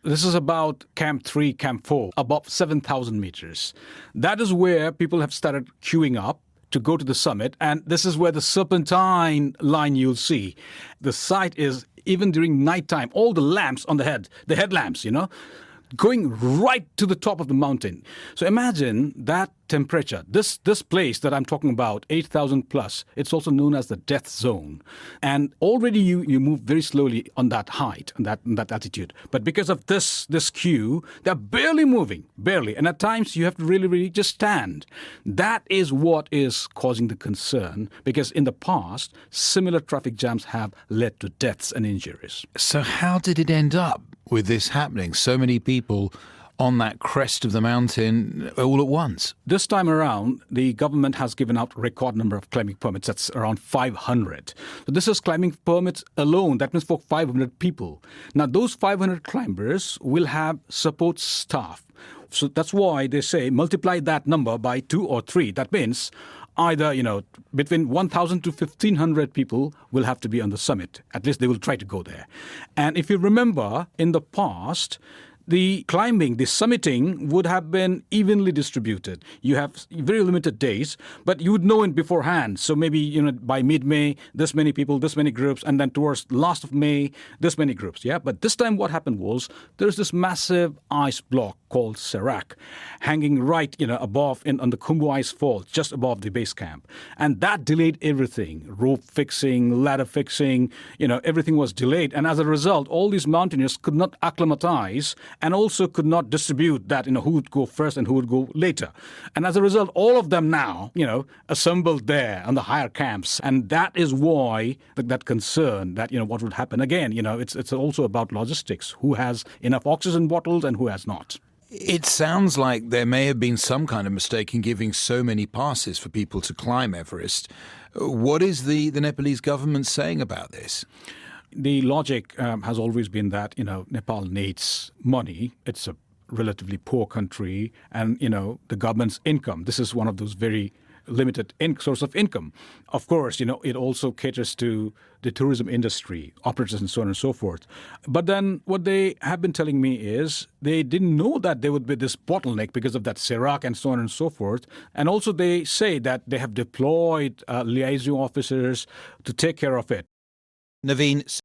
This is about Camp 3, Camp 4, above 7,000 meters. That is where people have started queuing up to go to the summit, and this is where the serpentine line you'll see. The site is, even during nighttime, all the lamps on the headlamps, going right to the top of the mountain. So imagine that temperature. This place that I'm talking about, 8,000 plus, it's also known as the death zone. And already you move very slowly on that height, on that altitude. But because of this queue, they're barely moving, barely. And at times you have to really, really just stand. That is what is causing the concern, because in the past, similar traffic jams have led to deaths and injuries. So how did it end up with this happening? So many people on that crest of the mountain all at once. This time around, the government has given out a record number of climbing permits. That's around 500. So this is climbing permits alone. That means for 500 people. Now, those 500 climbers will have support staff. So that's why they say multiply that number by 2 or 3. That means either, between 1,000 to 1,500 people will have to be on the summit. At least they will try to go there. And if you remember, in the past, the climbing, the summiting would have been evenly distributed. You have very limited days, but you would know it beforehand. So maybe, by mid-May, this many people, this many groups, and then towards last of May, this many groups. Yeah. But this time what happened was there's this massive ice block called Serac hanging right, above on the Khumbu Ice Fall, just above the base camp. And that delayed everything. Rope fixing, ladder fixing, everything was delayed. And as a result, all these mountaineers could not acclimatize and also could not distribute that, who would go first and who would go later. And as a result, all of them now, assembled there on the higher camps. And that is why that concern that, what would happen again, it's also about logistics. Who has enough oxygen bottles and who has not? It sounds like there may have been some kind of mistake in giving so many passes for people to climb Everest. What is the Nepalese government saying about this? The logic has always been that, Nepal needs money. It's a relatively poor country and, the government's income. This is one of those very limited source of income. Of course, it also caters to the tourism industry, operators and so on and so forth. But then what they have been telling me is they didn't know that there would be this bottleneck because of that Serac and so on and so forth. And also they say that they have deployed liaison officers to take care of it. Naveen.